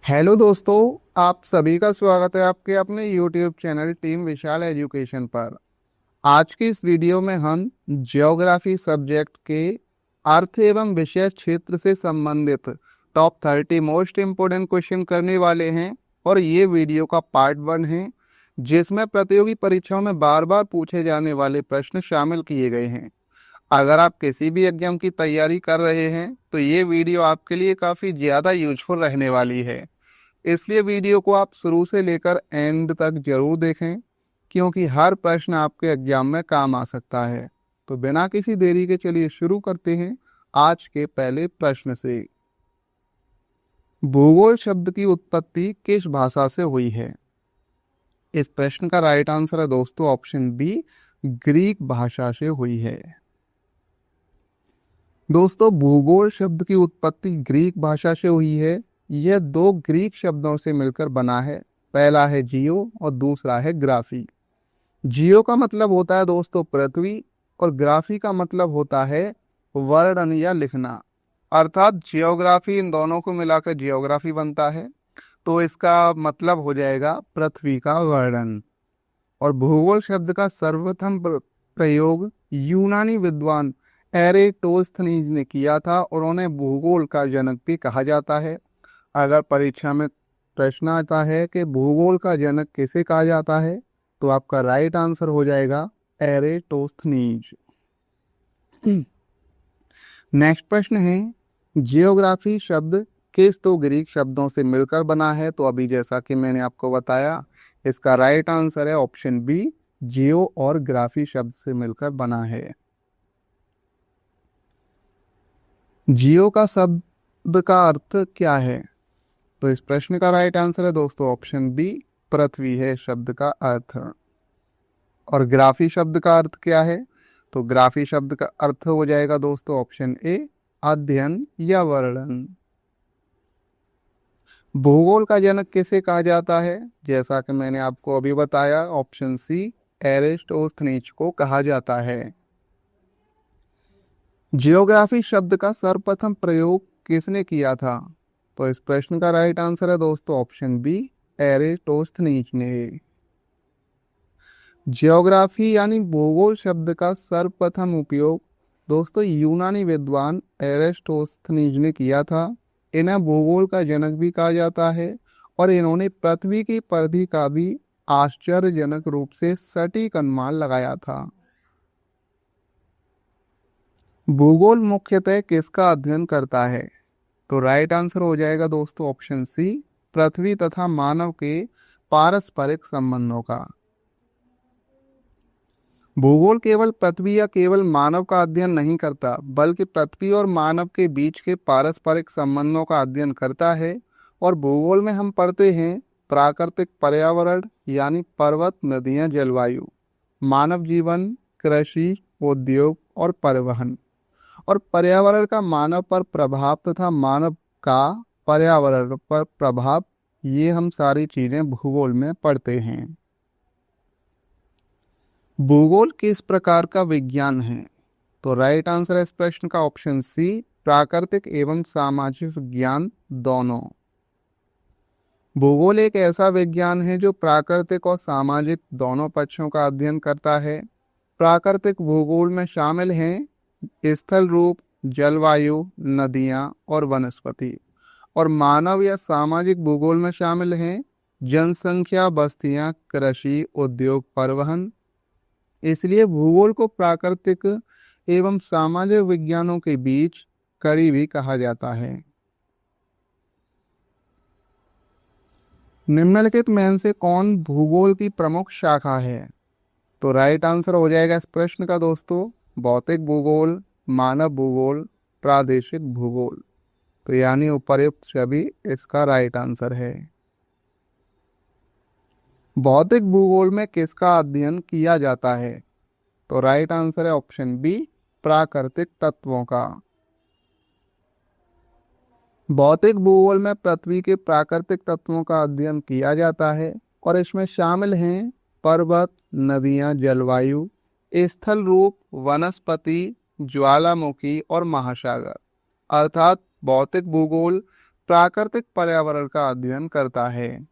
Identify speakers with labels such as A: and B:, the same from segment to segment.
A: Hello दोस्तों, आप सभी का स्वागत है आपके अपने YouTube चैनल टीम विशाल एजुकेशन पर। आज की इस वीडियो में हम ज्योग्राफी सब्जेक्ट के अर्थ एवं विषय क्षेत्र से संबंधित टॉप 30 मोस्ट इम्पोर्टेंट क्वेश्चन करने वाले हैं। और ये वीडियो का पार्ट 1 है, जिसमें प्रतियोगी परीक्षाओं में बार बार पूछे जाने वाले प्रश्न शामिल किए गए हैं। अगर आप किसी भी एग्जाम की तैयारी कर रहे हैं तो ये वीडियो आपके लिए काफ़ी ज़्यादा यूजफुल रहने वाली है। इसलिए वीडियो को आप शुरू से लेकर एंड तक जरूर देखें, क्योंकि हर प्रश्न आपके एग्जाम में काम आ सकता है। तो बिना किसी देरी के चलिए शुरू करते हैं आज के पहले प्रश्न से। भूगोल शब्द की उत्पत्ति किस भाषा से हुई है? इस प्रश्न का राइट आंसर है दोस्तों ऑप्शन बी, ग्रीक भाषा से हुई है। दोस्तों, भूगोल शब्द की उत्पत्ति ग्रीक भाषा से हुई है। यह दो ग्रीक शब्दों से मिलकर बना है। पहला है जियो और दूसरा है ग्राफी। जियो का मतलब होता है दोस्तों पृथ्वी, और ग्राफी का मतलब होता है वर्णन या लिखना। अर्थात जियोग्राफी, इन दोनों को मिलाकर जियोग्राफी बनता है, तो इसका मतलब हो जाएगा पृथ्वी का वर्णन। और भूगोल शब्द का सर्वप्रथम प्रयोग यूनानी विद्वान एरेटोस्थनीज ने किया था, और उन्हें भूगोल का जनक भी कहा जाता है। अगर परीक्षा में प्रश्न आता है कि भूगोल का जनक किसे कहा जाता है, तो आपका राइट आंसर हो जाएगा एरेटोस्थनीज। नेक्स्ट प्रश्न है, जियोग्राफी शब्द किस दो ग्रीक शब्दों से मिलकर बना है? तो अभी जैसा कि मैंने आपको बताया, इसका राइट आंसर है ऑप्शन बी, जियो और ग्राफी शब्द से मिलकर बना है। जियो का शब्द का अर्थ क्या है? तो इस प्रश्न का राइट आंसर है दोस्तों ऑप्शन बी, पृथ्वी है शब्द का अर्थ। और ग्राफी शब्द का अर्थ क्या है? तो ग्राफी शब्द का अर्थ हो जाएगा दोस्तों ऑप्शन ए, अध्ययन या वर्णन। भूगोल का जनक किसे कहा जाता है? जैसा कि मैंने आपको अभी बताया, ऑप्शन सी, एरिस्टोस्थनीज को कहा जाता है। जियोग्राफी शब्द का सर्वप्रथम प्रयोग किसने किया था? तो इस प्रश्न का राइट आंसर है दोस्तों ऑप्शन बी, एरिस्टोस्थनीज ने। जियोग्राफी यानी भूगोल शब्द का सर्वप्रथम उपयोग दोस्तों यूनानी विद्वान एरिस्टोस्थनीज ने किया था। इन्हें भूगोल का जनक भी कहा जाता है, और इन्होंने पृथ्वी की परिधि का भी आश्चर्यजनक रूप से सटीक अनुमान लगाया था। भूगोल मुख्यतः किसका अध्ययन करता है? तो राइट आंसर हो जाएगा दोस्तों ऑप्शन सी, पृथ्वी तथा मानव के पारस्परिक संबंधों का। भूगोल केवल पृथ्वी या केवल मानव का अध्ययन नहीं करता, बल्कि पृथ्वी और मानव के बीच के पारस्परिक संबंधों का अध्ययन करता है। और भूगोल में हम पढ़ते हैं प्राकृतिक पर्यावरण यानी पर्वत, नदियां, जलवायु, मानव जीवन, कृषि, उद्योग और परिवहन। और पर्यावरण का मानव पर प्रभाव तथा मानव का पर्यावरण पर प्रभाव, ये हम सारी चीजें भूगोल में पढ़ते हैं। भूगोल किस प्रकार का विज्ञान है? तो राइट आंसर है इस प्रश्न का ऑप्शन सी, प्राकृतिक एवं सामाजिक विज्ञान दोनों। भूगोल एक ऐसा विज्ञान है जो प्राकृतिक और सामाजिक दोनों पक्षों का अध्ययन करता है। प्राकृतिक भूगोल में शामिल हैं स्थल रूप, जलवायु, नदियां और वनस्पति। और मानव या सामाजिक भूगोल में शामिल हैं जनसंख्या, बस्तियां, कृषि, उद्योग, परिवहन। इसलिए भूगोल को प्राकृतिक एवं सामाजिक विज्ञानों के बीच कड़ी भी कहा जाता है। निम्नलिखित में से कौन भूगोल की प्रमुख शाखा है? तो राइट आंसर हो जाएगा इस प्रश्न का दोस्तों भौतिक भूगोल, मानव भूगोल, प्रादेशिक भूगोल। तो यानी उपर्युक्त सभी इसका राइट आंसर है। भौतिक भूगोल में किसका अध्ययन किया जाता है? तो राइट आंसर है ऑप्शन बी, प्राकृतिक तत्वों का। भौतिक भूगोल में पृथ्वी के प्राकृतिक तत्वों का अध्ययन किया जाता है, और इसमें शामिल हैं पर्वत, नदियां, जलवायु, स्थल रूप, वनस्पति, ज्वालामुखी और महासागर। अर्थात भौतिक भूगोल प्राकृतिक पर्यावरण का अध्ययन करता है।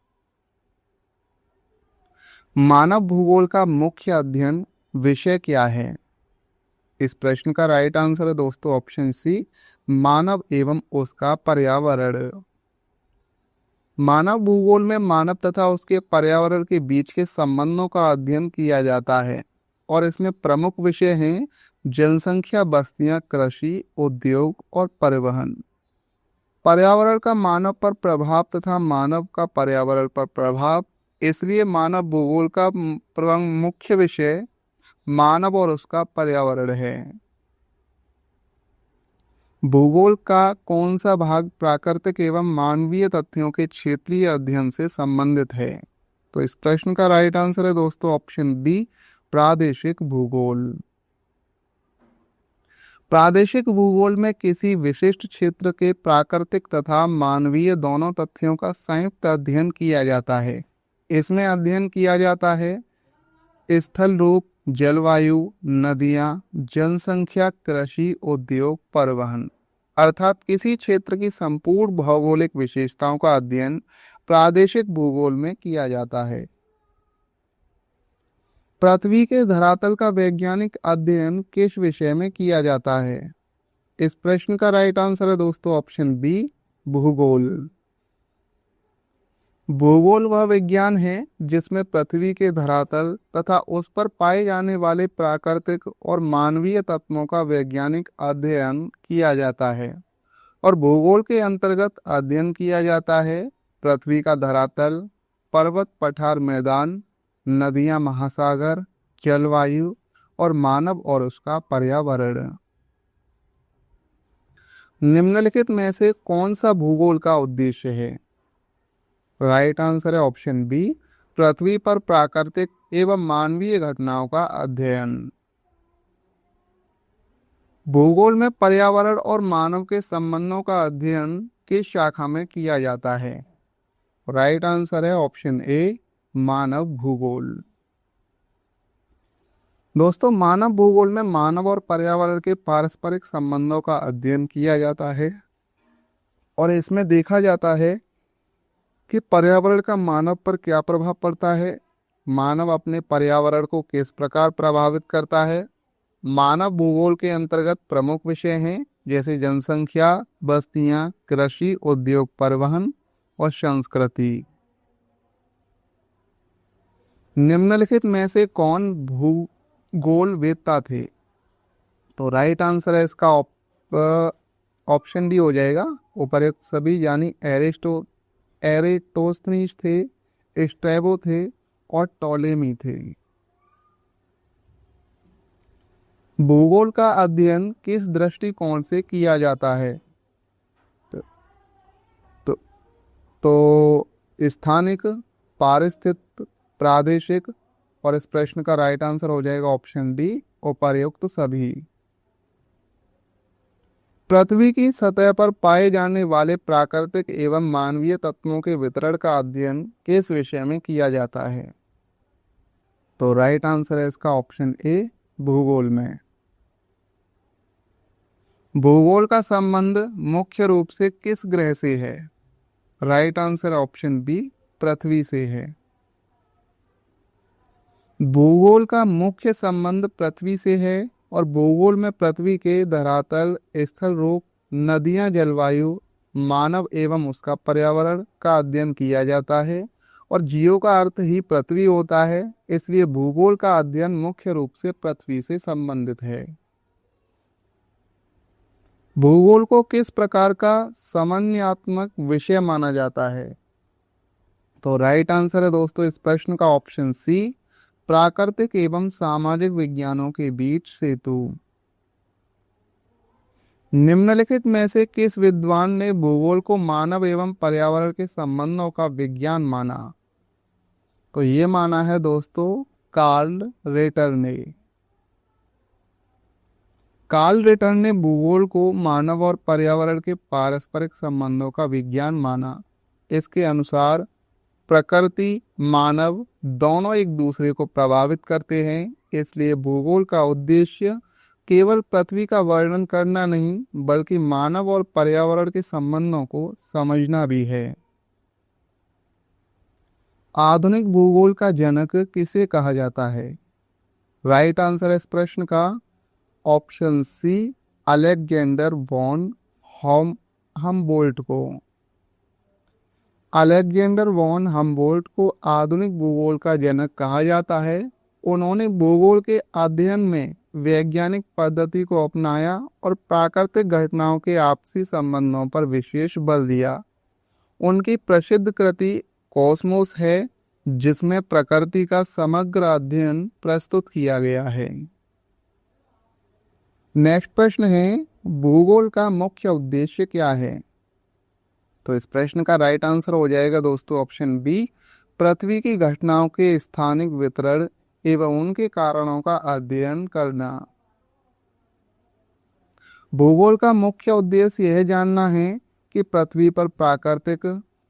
A: मानव भूगोल का मुख्य अध्ययन विषय क्या है? इस प्रश्न का राइट आंसर है दोस्तों ऑप्शन सी, मानव एवं उसका पर्यावरण। मानव भूगोल में मानव तथा उसके पर्यावरण के बीच के संबंधों का अध्ययन किया जाता है और इसमें प्रमुख विषय हैं जनसंख्या, बस्तियां, कृषि, उद्योग और परिवहन। पर्यावरण का मानव पर प्रभाव तथा मानव का पर्यावरण पर प्रभाव, इसलिए मानव भूगोल का मुख्य विषय मानव और उसका पर्यावरण है। भूगोल का कौन सा भाग प्राकृतिक एवं मानवीय तथ्यों के क्षेत्रीय अध्ययन से संबंधित है? तो इस प्रश्न का राइट आंसर है दोस्तों ऑप्शन बी, प्रादेशिक भूगोल। प्रादेशिक भूगोल में किसी विशिष्ट क्षेत्र के प्राकृतिक तथा मानवीय दोनों तथ्यों का संयुक्त अध्ययन किया जाता है। इसमें अध्ययन किया जाता है स्थल रूप, जलवायु, नदियां, जनसंख्या, कृषि, उद्योग, परिवहन। अर्थात किसी क्षेत्र की संपूर्ण भौगोलिक विशेषताओं का अध्ययन प्रादेशिक भूगोल में किया जाता है। पृथ्वी के धरातल का वैज्ञानिक अध्ययन किस विषय में किया जाता है? इस प्रश्न का राइट आंसर है दोस्तों ऑप्शन बी, भूगोल। भूगोल वह विज्ञान है जिसमें पृथ्वी के धरातल तथा उस पर पाए जाने वाले प्राकृतिक और मानवीय तत्वों का वैज्ञानिक अध्ययन किया जाता है और भूगोल के अंतर्गत अध्ययन किया जाता है पृथ्वी का धरातल, पर्वत, पठार, मैदान, नदियां, महासागर, जलवायु और मानव और उसका पर्यावरण। निम्नलिखित में से कौन सा भूगोल का उद्देश्य है? राइट आंसर है ऑप्शन बी, पृथ्वी पर प्राकृतिक एवं मानवीय घटनाओं का अध्ययन। भूगोल में पर्यावरण और मानव के संबंधों का अध्ययन किस शाखा में किया जाता है? राइट आंसर है ऑप्शन ए, मानव भूगोल। दोस्तों मानव भूगोल में मानव और पर्यावरण के पारस्परिक संबंधों का अध्ययन किया जाता है और इसमें देखा जाता है कि पर्यावरण का मानव पर क्या प्रभाव पड़ता है, मानव अपने पर्यावरण को किस प्रकार प्रभावित करता है। मानव भूगोल के अंतर्गत प्रमुख विषय हैं जैसे जनसंख्या, बस्तियां, कृषि, उद्योग, परिवहन और संस्कृति। निम्नलिखित में से कौन भूगोल वेत्ता थे? तो राइट आंसर है इसका ऑप्शन डी हो जाएगा, उपर्युक्त सभी, यानी एरिस्टोस्थनीज थे, स्ट्रैबो थे और टॉलेमी थे। भूगोल का अध्ययन किस दृष्टिकोण से किया जाता है? तो, तो स्थानिक, पारिस्थितिक, प्रादेशिक, और इस प्रश्न का राइट आंसर हो जाएगा ऑप्शन डी, उपर्युक्त सभी। पृथ्वी की सतह पर पाए जाने वाले प्राकृतिक एवं मानवीय तत्वों के वितरण का अध्ययन किस विषय में किया जाता है? तो राइट आंसर है इसका ऑप्शन ए, भूगोल में। भूगोल का संबंध मुख्य रूप से किस ग्रह से है? राइट आंसर ऑप्शन बी, पृथ्वी से है। भूगोल का मुख्य संबंध पृथ्वी से है और भूगोल में पृथ्वी के धरातल, स्थल रूप, नदियां, जलवायु, मानव एवं उसका पर्यावरण का अध्ययन किया जाता है और जियो का अर्थ ही पृथ्वी होता है, इसलिए भूगोल का अध्ययन मुख्य रूप से पृथ्वी से संबंधित है। भूगोल को किस प्रकार का समन्वयात्मक विषय माना जाता है? तो राइट आंसर है दोस्तों इस प्रश्न का ऑप्शन सी, प्राकृतिक एवं सामाजिक विज्ञानों के बीच सेतु। निम्नलिखित में से किस विद्वान ने भूगोल को मानव एवं पर्यावरण के संबंधों का विज्ञान माना? तो ये माना है दोस्तों कार्ल रेटर ने। कार्ल रेटर ने भूगोल को मानव और पर्यावरण के पारस्परिक संबंधों का विज्ञान माना। इसके अनुसार प्रकृति, मानव दोनों एक दूसरे को प्रभावित करते हैं, इसलिए भूगोल का उद्देश्य केवल पृथ्वी का वर्णन करना नहीं बल्कि मानव और पर्यावरण के संबंधों को समझना भी है। आधुनिक भूगोल का जनक किसे कहा जाता है? राइट आंसर है इस प्रश्न का option C, Alexander von Humboldt को। अलेक्जेंडर वॉन हमबोल्ट को आधुनिक भूगोल का जनक कहा जाता है। उन्होंने भूगोल के अध्ययन में वैज्ञानिक पद्धति को अपनाया और प्राकृतिक घटनाओं के आपसी संबंधों पर विशेष बल दिया। उनकी प्रसिद्ध कृति कॉस्मोस है, जिसमें प्रकृति का समग्र अध्ययन प्रस्तुत किया गया है। नेक्स्ट प्रश्न है, भूगोल का मुख्य उद्देश्य क्या है? तो इस प्रश्न का राइट आंसर हो जाएगा दोस्तों ऑप्शन बी, पृथ्वी की घटनाओं के स्थानिक वितरण एवं उनके कारणों का अध्ययन करना। भूगोल का मुख्य उद्देश्य यह जानना है कि पृथ्वी पर प्राकृतिक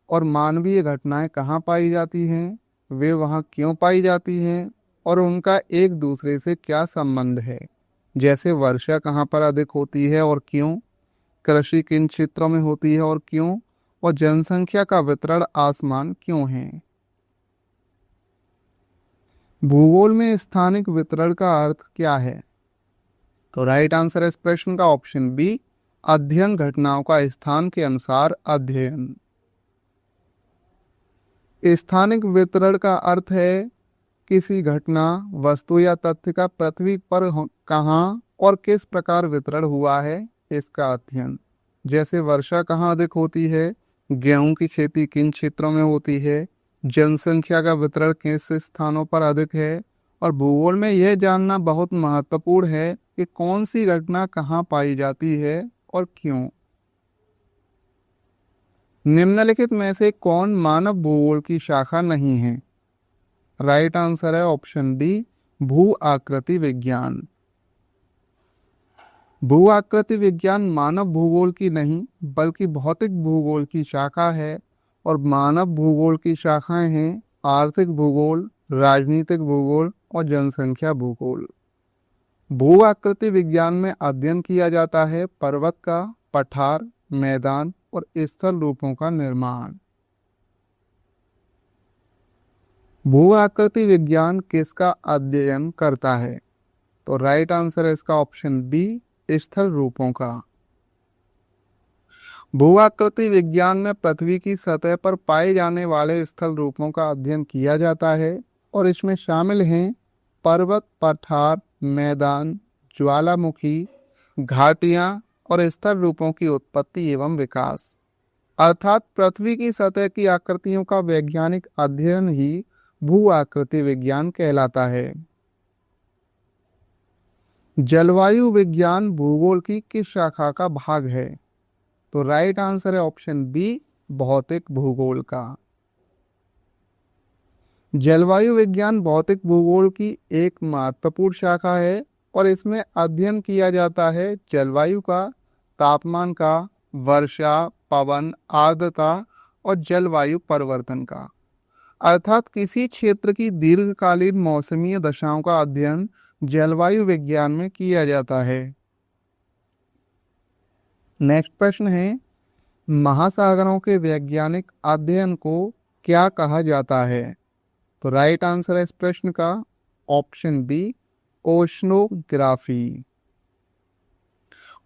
A: और मानवीय घटनाएं कहाँ पाई जाती हैं, वे वहाँ क्यों पाई जाती हैं और उनका एक दूसरे से क्या संबंध है। जैसे वर्षा कहाँ पर अधिक होती है और क्यों, कृषि किन क्षेत्रों में होती है और क्यों, और जनसंख्या का वितरण आसमान क्यों है। भूगोल में स्थानिक वितरण का अर्थ क्या है? तो राइट आंसर है इस प्रश्न का ऑप्शन बी, अध्ययन घटनाओं का स्थान के अनुसार अध्ययन। स्थानिक वितरण का अर्थ है किसी घटना, वस्तु या तथ्य का पृथ्वी पर कहाँ और किस प्रकार वितरण हुआ है, इसका अध्ययन। जैसे वर्षा कहाँ अधिक होती है, गेहूं की खेती किन क्षेत्रों में होती है, जनसंख्या का वितरण किस स्थानों पर अधिक है, और भूगोल में यह जानना बहुत महत्वपूर्ण है कि कौन सी घटना कहाँ पाई जाती है और क्यों। निम्नलिखित में से कौन मानव भूगोल की शाखा नहीं है? राइट आंसर है ऑप्शन डी, भू आकृति विज्ञान। भू आकृति विज्ञान मानव भूगोल की नहीं बल्कि भौतिक भूगोल की शाखा है, और मानव भूगोल की शाखाएं हैं आर्थिक भूगोल, राजनीतिक भूगोल और जनसंख्या भूगोल। भू आकृति विज्ञान में अध्ययन किया जाता है पर्वत का, पठार, मैदान और स्थल रूपों का निर्माण। भू आकृति विज्ञान किसका अध्ययन करता है? तो राइट आंसर है इसका ऑप्शन बी, स्थल रूपों का। भू आकृति विज्ञान में पृथ्वी की सतह पर पाए जाने वाले स्थल रूपों का अध्ययन किया जाता है, और इसमें शामिल हैं पर्वत, पठार, मैदान, ज्वालामुखी, घाटियां और स्थल रूपों की उत्पत्ति एवं विकास। अर्थात पृथ्वी की सतह की आकृतियों का वैज्ञानिक अध्ययन ही भू आकृति विज्ञान कहलाता है। जलवायु विज्ञान भूगोल की किस शाखा का भाग है? तो राइट आंसर है ऑप्शन बी, भौतिक भूगोल का। जलवायु विज्ञान भौतिक भूगोल की एक महत्वपूर्ण शाखा है, और इसमें अध्ययन किया जाता है जलवायु का, तापमान का, वर्षा, पवन, आर्द्रता और जलवायु परिवर्तन का। अर्थात किसी क्षेत्र की दीर्घकालीन मौसमीय दशाओं का अध्ययन जलवायु विज्ञान में किया जाता है। नेक्स्ट प्रश्न है, महासागरों के वैज्ञानिक अध्ययन को क्या कहा जाता है? तो राइट आंसर है इस प्रश्न का ऑप्शन बी, ओशनोग्राफी।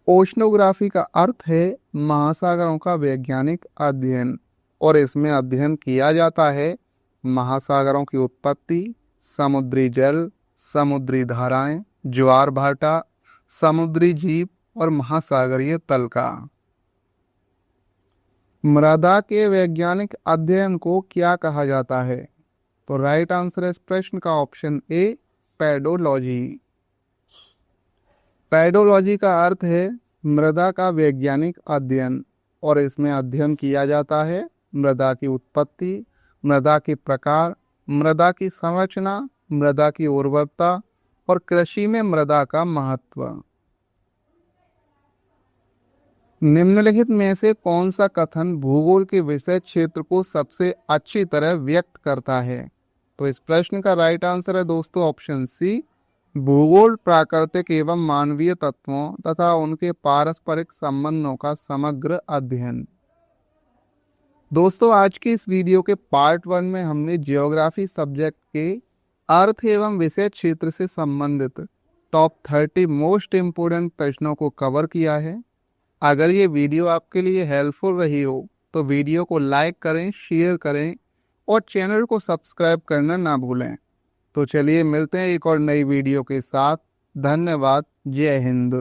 A: ओशनोग्राफी का अर्थ है महासागरों का वैज्ञानिक अध्ययन, और इसमें अध्ययन किया जाता है महासागरों की उत्पत्ति, समुद्री जल, समुद्री धाराएं, ज्वार भाटा, समुद्री जीव और महासागरीय तल का। मृदा के वैज्ञानिक अध्ययन को क्या कहा जाता है? तो राइट आंसर है इस प्रश्न का ऑप्शन ए, पेडोलॉजी। पेडोलॉजी का अर्थ है मृदा का वैज्ञानिक अध्ययन, और इसमें अध्ययन किया जाता है मृदा की उत्पत्ति, मृदा के प्रकार, मृदा की संरचना, मृदा की उर्वरता और कृषि में मृदा का महत्व। निम्नलिखित में से कौन सा कथन भूगोल के विषय क्षेत्र को सबसे अच्छी तरह व्यक्त करता है? तो इस प्रश्न का राइट आंसर है दोस्तों ऑप्शन सी, भूगोल प्राकृतिक एवं मानवीय तत्वों तथा उनके पारस्परिक संबंधों का समग्र अध्ययन। दोस्तों, आज की इस वीडियो के पार्ट 1 में हमने जियोग्राफी सब्जेक्ट के अर्थ एवं विषय क्षेत्र से संबंधित टॉप 30 मोस्ट इम्पोर्टेंट प्रश्नों को कवर किया है। अगर ये वीडियो आपके लिए हेल्पफुल रही हो तो वीडियो को लाइक करें, शेयर करें और चैनल को सब्सक्राइब करना ना भूलें। तो चलिए मिलते हैं एक और नई वीडियो के साथ। धन्यवाद। जय हिंद।